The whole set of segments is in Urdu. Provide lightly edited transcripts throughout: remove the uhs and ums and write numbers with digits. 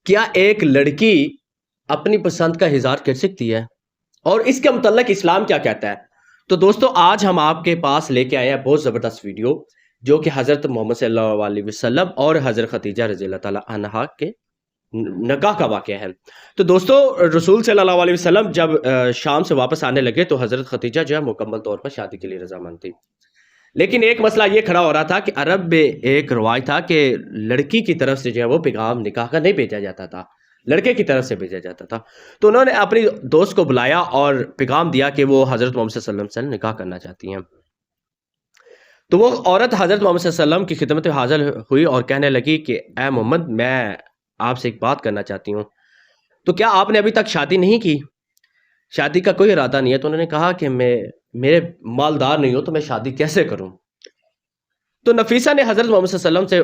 کیا ایک لڑکی اپنی پسند کا اظہار کر سکتی ہے؟ اور اس کے متعلق اسلام کیا کہتا ہے؟ تو دوستو آج ہم آپ کے پاس لے کے آئے ہیں بہت زبردست ویڈیو، جو کہ حضرت محمد صلی اللہ علیہ وسلم اور حضرت خدیجہ رضی اللہ تعالیٰ عنہا کے نکاح کا واقعہ ہے۔ تو دوستو رسول صلی اللہ علیہ وسلم جب شام سے واپس آنے لگے تو حضرت خدیجہ جو ہے مکمل طور پر شادی کے لیے رضامند تھی، لیکن ایک مسئلہ یہ کھڑا ہو رہا تھا کہ عرب میں ایک روایت تھا کہ لڑکی کی طرف سے جو ہے وہ پیغام نکاح کا نہیں بھیجا جاتا تھا، لڑکے کی طرف سے بھیجا جاتا تھا۔ تو انہوں نے اپنی دوست کو بلایا اور پیغام دیا کہ وہ حضرت محمد صلی اللہ علیہ وسلم سے نکاح کرنا چاہتی ہیں۔ تو وہ عورت حضرت محمد صلی اللہ علیہ وسلم کی خدمت میں حاضر ہوئی اور کہنے لگی کہ اے محمد، میں آپ سے ایک بات کرنا چاہتی ہوں، تو کیا آپ نے ابھی تک شادی نہیں کی؟ شادی کا کوئی ارادہ نہیں ہے؟ تو انہوں نے کہا کہ میرے مالدار نہیں ہو تو میں شادی کیسے کروں؟ تو نفیسہ نے حضرت محمد صلی اللہ علیہ وسلم سے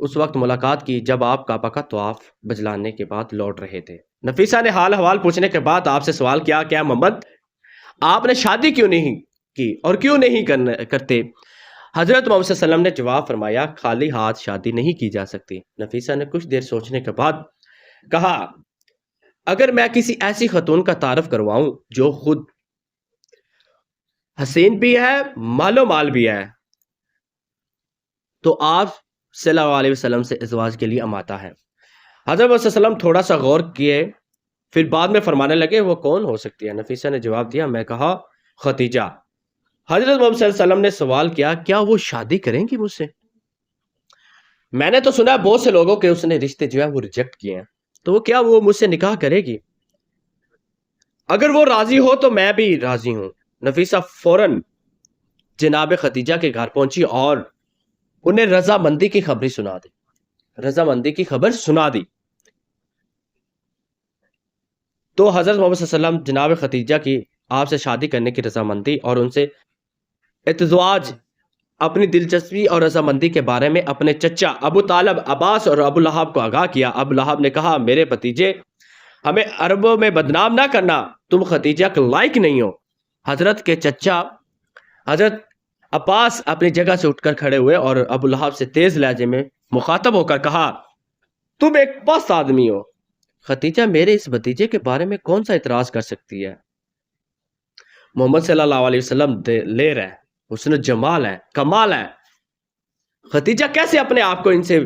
اس وقت ملاقات کی جب آپ کعبہ کا طواف بجلانے کے بعد لوٹ رہے تھے۔ نفیسہ نے حال حوال پوچھنے کے بعد آپ سے سوال کیا کہ محمد، آپ نے شادی کیوں نہیں کی اور کیوں نہیں کرتے؟ حضرت محمد صلی اللہ علیہ وسلم نے جواب فرمایا، خالی ہاتھ شادی نہیں کی جا سکتی۔ نفیسہ نے کچھ دیر سوچنے کے بعد کہا، اگر میں کسی ایسی خاتون کا تعارف کرواؤں جو خود حسین بھی ہے، مال و مال بھی ہے، تو آپ صلی اللہ علیہ وسلم سے ازواج کے لیے آمادہ ہے۔ حضرت محمد صلی اللہ علیہ وسلم تھوڑا سا غور کیے، پھر بعد میں فرمانے لگے، وہ کون ہو سکتی ہے؟ نفیسہ نے جواب دیا، میں کہا خدیجہ۔ حضرت محمد صلی اللہ علیہ وسلم نے سوال کیا، کیا وہ شادی کریں گی مجھ سے؟ میں نے تو سنا بہت سے لوگوں کے اس نے رشتے جو ہے وہ ریجیکٹ کیے ہیں، تو وہ کیا وہ مجھ سے نکاح کرے گی؟ اگر وہ راضی ہو تو میں بھی راضی ہوں۔ نفیسہ فوراً جناب خدیجہ کے گھر پہنچی اور انہیں رضامندی کی خبر سنا دی۔ تو حضرت محمد صلی اللہ علیہ وسلم جناب خدیجہ کی آپ سے شادی کرنے کی رضامندی اور ان سے اتزواج، اپنی دلچسپی اور رضامندی کے بارے میں اپنے چچا ابو طالب، عباس اور ابو لہب کو آگاہ کیا۔ ابو لہب نے کہا، میرے بھتیجے، ہمیں عربوں میں بدنام نہ کرنا، تم خدیجہ کے لائق نہیں ہو۔ حضرت کے چچا حضرت عباس اپنی جگہ سے اٹھ کر کھڑے ہوئے اور ابو لہب سے تیز لہجے میں مخاطب ہو کر کہا، تم ایک پست آدمی ہو۔ خدیجہ میرے اس بھتیجے کے بارے میں کون سا اعتراض کر سکتی ہے؟ محمد صلی اللہ علیہ وسلم دلیر ہے، حسن جمال ہے، کمال ہے، خدیجہ کیسے اپنے آپ کو ان سے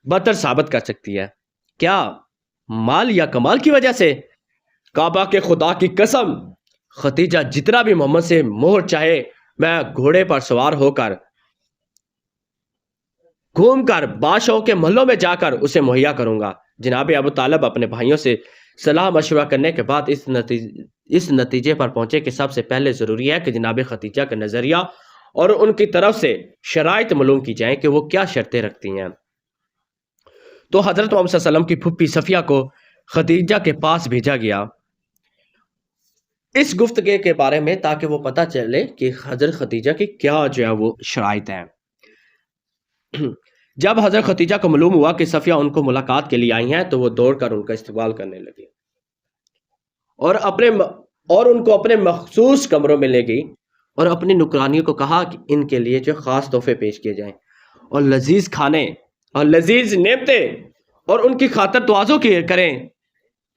برتر ثابت کر سکتی ہے؟ کیا مال یا کمال کی وجہ سے؟ کعبہ کے خدا کی قسم، خدیجہ جتنا بھی محمد سے مہر چاہے میں گھوڑے پر سوار ہو کر گھوم کر بادشاہوں کے محلوں میں جا کر اسے مہیا کروں گا۔ جناب ابو طالب اپنے بھائیوں سے صلاح مشورہ کرنے کے بعد اس نتیجے پر پہنچے کہ سب سے پہلے ضروری ہے کہ جناب خدیجہ کا نظریہ اور ان کی طرف سے شرائط معلوم کی جائیں کہ وہ کیا شرطیں رکھتی ہیں۔ تو حضرت محمد صلی اللہ علیہ وسلم کی پھپھی صفیہ کو خدیجہ کے پاس بھیجا گیا اس گفتگو کے بارے میں، تاکہ وہ پتہ چلے کہ حضرت خدیجہ کی کیا جو ہے وہ شرائط ہیں۔ جب حضرت خدیجہ کو معلوم ہوا کہ صفیہ ان کو ملاقات کے لیے آئی ہیں تو وہ دوڑ کر ان کا استقبال کرنے لگی اور ان کو اپنے مخصوص کمروں میں لے گئی اور اپنی نوکرانیوں کو کہا کہ ان کے لیے جو خاص تحفے پیش کیے جائیں اور لذیذ کھانے اور لذیذ نعمتیں اور ان کی خاطر تواضع کریں۔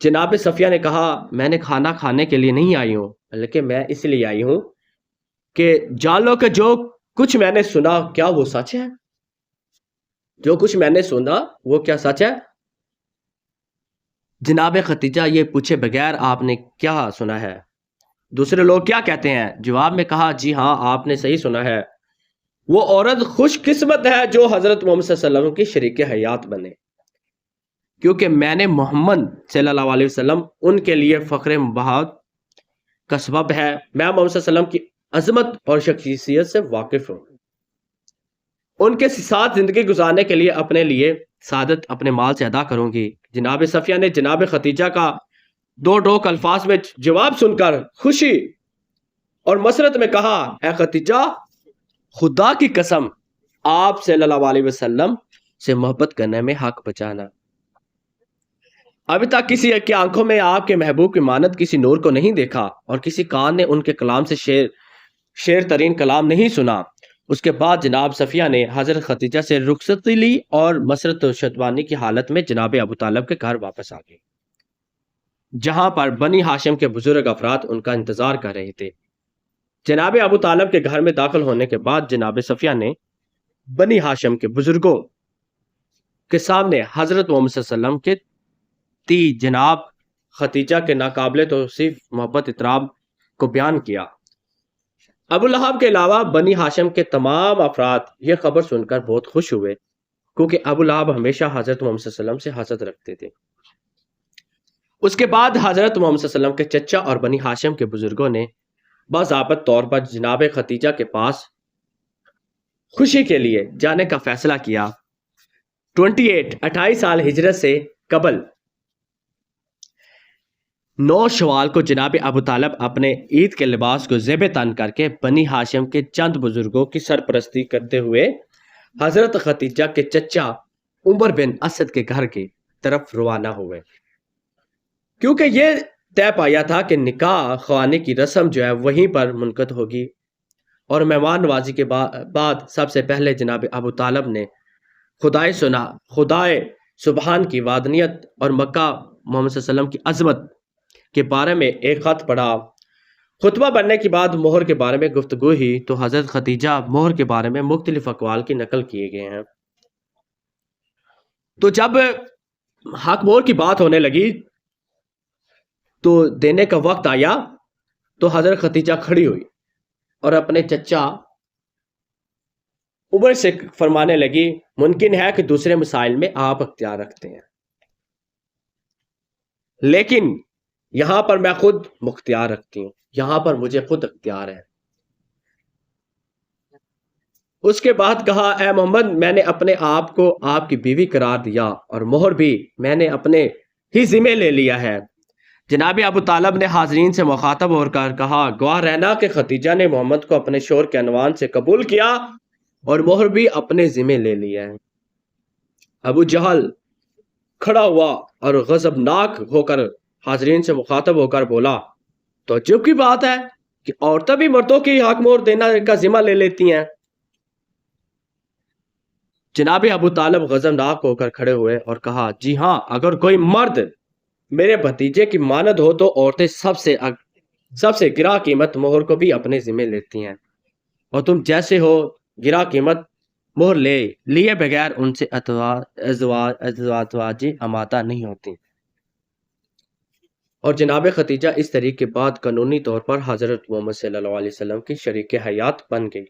جناب صفیہ نے کہا، میں نے کھانا کھانے کے لیے نہیں آئی ہوں، بلکہ میں اس لیے آئی ہوں کہ جان لو کہ جو کچھ میں نے سنا کیا وہ سچ ہے؟ جو کچھ میں نے سنا وہ کیا سچ ہے؟ جناب خدیجہ یہ پوچھے بغیر آپ نے کیا سنا ہے؟ دوسرے لوگ کیا کہتے ہیں؟ جواب میں کہا، جی ہاں، آپ نے صحیح سنا ہے، وہ عورت خوش قسمت ہے جو حضرت محمد صلی اللہ علیہ وسلم کی شریک حیات بنے، کیونکہ میں نے محمد صلی اللہ علیہ وسلم ان کے لیے فخر مباحت کا سبب ہے۔ میں محمد صلی اللہ علیہ وسلم کی عظمت اور شخصیت سے واقف ہوں، ان کے ساتھ زندگی گزارنے کے لیے اپنے لیے سعادت اپنے مال سے ادا کروں گی۔ جناب صفیہ نے جناب خدیجہ کا دو ٹوک الفاظ میں جواب سن کر خوشی اور مسرت میں کہا، اے خدیجہ، خدا کی قسم، آپ صلی اللہ علیہ وسلم سے محبت کرنے میں حق بچانا۔ ابھی تک کسی کی آنکھوں میں آپ کے محبوب کی مانند کسی نور کو نہیں دیکھا اور کسی کان نے ان کے کلام سے شیر ترین کلام نہیں سنا۔ اس کے بعد جناب صفیہ نے حضرت خدیجہ سے رخصتی لی اور مسرت و شتوانی کی حالت میں جناب ابو طالب کے گھر واپس آ گئی، جہاں پر بنی ہاشم کے بزرگ افراد ان کا انتظار کر رہے تھے۔ جناب ابو طالب کے گھر میں داخل ہونے کے بعد جناب صفیہ نے بنی ہاشم کے بزرگوں کے سامنے حضرت محمد صلی اللہ علیہ وسلم کے جناب خدیجہ کے ناقابل توصیف محبت احترام کو بیان کیا۔ ابو لہب کے علاوہ بنی ہاشم کے تمام افراد یہ خبر سن کر بہت خوش ہوئے، کیونکہ ابو لہب ہمیشہ حضرت محمد صلی اللہ علیہ وسلم سے حسد رکھتے تھے۔ اس کے بعد حضرت محمد صلی اللہ علیہ وسلم کے چچا اور بنی ہاشم کے بزرگوں نے باضابط طور پر جناب خدیجہ کے پاس خوشی کے لیے جانے کا فیصلہ کیا۔ 28 سال ہجرت سے قبل 9 شوال کو جناب ابو طالب اپنے عید کے لباس کو زیب تن کر کے بنی ہاشم کے چند بزرگوں کی سرپرستی کرتے ہوئے حضرت خدیجہ کے چچا عمر بن اسد کے گھر کی طرف روانہ ہوئے، کیونکہ یہ طے پایا تھا کہ نکاح خوانے کی رسم جو ہے وہیں پر منعقد ہوگی، اور مہمان نوازی کے بعد سب سے پہلے جناب ابو طالب نے خدائے سبحان کی وحدانیت اور مکہ محمد صلی اللہ علیہ وسلم کی عظمت کے بارے میں ایک خط پڑھا۔ خطبہ بننے کے بعد مہر کے بارے میں گفتگو ہی تو حضرت خدیجہ مہر کے بارے میں مختلف اقوال کی نقل کیے گئے ہیں۔ تو جب حق مہر کی بات ہونے لگی تو دینے کا وقت آیا تو حضرت خدیجہ کھڑی ہوئی اور اپنے چچا عمر سے فرمانے لگی، ممکن ہے کہ دوسرے مسائل میں آپ اختیار رکھتے ہیں، لیکن یہاں پر میں خود مختار رکھتی ہوں، یہاں پر مجھے خود اختیار ہے۔ اس کے بعد کہا، اے محمد، میں نے اپنے آپ کو آپ کی بیوی قرار دیا اور مہر بھی میں نے اپنے ہی ذمہ لے لیا ہے۔ جناب ابو طالب نے حاضرین سے مخاطب ہو کر کہا، گواہ رہنا کہ خدیجہ نے محمد کو اپنے شوہر کے عنوان سے قبول کیا اور مہر بھی اپنے ذمہ لے لیا ہے۔ ابو جہل کھڑا ہوا اور غضبناک ہو کر حاضرین سے مخاطب ہو کر بولا، تو عجب کی بات ہے کہ عورتیں بھی مردوں کی حق مہر دینا کا ذمہ لے لیتی ہیں۔ جناب ابو طالب غضبناک ہو کر کھڑے ہوئے اور کہا، جی ہاں، اگر کوئی مرد میرے بھتیجے کی مانند ہو تو عورتیں سب سے گرا قیمت مہر کو بھی اپنے ذمہ لیتی ہیں، اور تم جیسے ہو گرا قیمت مہر لیے بغیر ان سے ازواج اماتہ نہیں ہوتی۔ اور جناب خدیجہ اس طریق کے بعد قانونی طور پر حضرت محمد صلی اللہ علیہ وسلم کی شریک حیات بن گئی۔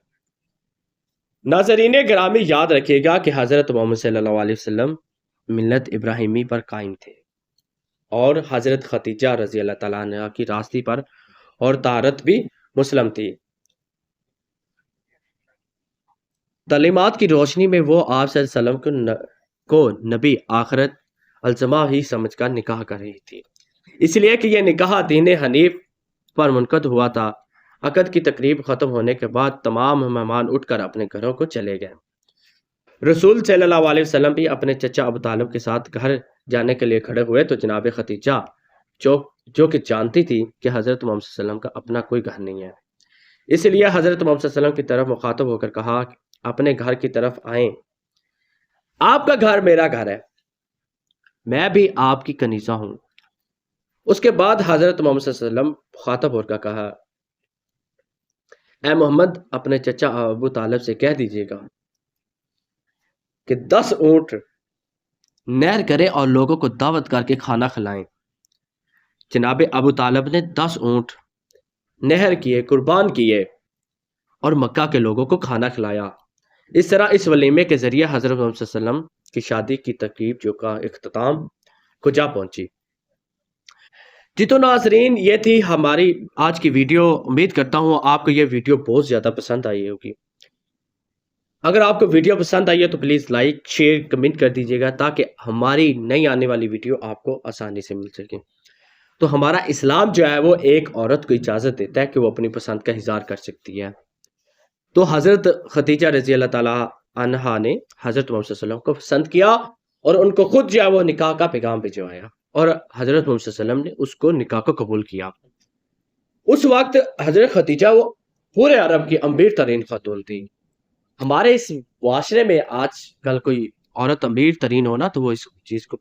ناظرین گرامی، یاد رکھیے گا کہ حضرت محمد صلی اللہ علیہ وسلم ملت ابراہیمی پر قائم تھے اور حضرت خدیجہ رضی اللہ تعالیٰ عنہ کی راستی پر اور طہارت بھی مسلم تھی۔ تعلیمات کی روشنی میں وہ آپ صلی اللہ علیہ وسلم کو نبی آخرت الزما ہی سمجھ کر نکاح کر رہی تھی، اس لیے کہ یہ نکاح دین حنیف پر منعقد ہوا تھا۔ عقد کی تقریب ختم ہونے کے بعد تمام مہمان اٹھ کر اپنے گھروں کو چلے گئے۔ رسول صلی اللہ علیہ وسلم بھی اپنے چچا ابو طالب کے ساتھ گھر جانے کے لیے کھڑے ہوئے تو جناب خدیجہ جو کہ جانتی تھی کہ حضرت محمد صلی اللہ علیہ وسلم کا اپنا کوئی گھر نہیں ہے، اس لیے حضرت محمد صلی اللہ علیہ وسلم کی طرف مخاطب ہو کر کہا، اپنے گھر کی طرف آئیں، آپ کا گھر میرا گھر ہے، میں بھی آپ کی کنیزہ ہوں۔ اس کے بعد حضرت محمد صلی اللہ علیہ وسلم مخاطب ہو کر کہا، اے محمد، اپنے چچا ابو طالب سے کہہ دیجئے گا کہ 10 اونٹ نہر کرے اور لوگوں کو دعوت کر کے کھانا کھلائیں۔ جناب ابو طالب نے 10 اونٹ نہر کیے، قربان کیے اور مکہ کے لوگوں کو کھانا کھلایا۔ اس طرح اس ولیمے کے ذریعے حضرت محمد صلی اللہ علیہ وسلم کی شادی کی تقریب جو کا اختتام کو جا پہنچی۔ جی تو ناظرین، یہ تھی ہماری آج کی ویڈیو۔ امید کرتا ہوں آپ کو یہ ویڈیو بہت زیادہ پسند آئی ہوگی۔ اگر آپ کو ویڈیو پسند آئی ہے تو پلیز لائک، شیئر، کمنٹ کر دیجیے گا تاکہ ہماری نئی آنے والی ویڈیو آپ کو آسانی سے مل سکے۔ تو ہمارا اسلام جو ہے وہ ایک عورت کو اجازت دیتا ہے کہ وہ اپنی پسند کا اظہار کر سکتی ہے۔ تو حضرت خدیجہ رضی اللہ تعالیٰ عنہا نے حضرت محمد صلی اللہ علیہ وسلم کو پسند کیا اور ان کو خود جو ہے وہ نکاح کا پیغام بھجوایا، اور حضرت محمد صلی اللہ علیہ وسلم نے اس کو نکاح کو قبول کیا۔ اس وقت حضرت خدیجہ وہ پورے عرب کی امیر ترین خاتون تھی، ہمارے اس معاشرے میں آج کل کوئی عورت امیر ترین ہو نا تو وہ اس چیز کو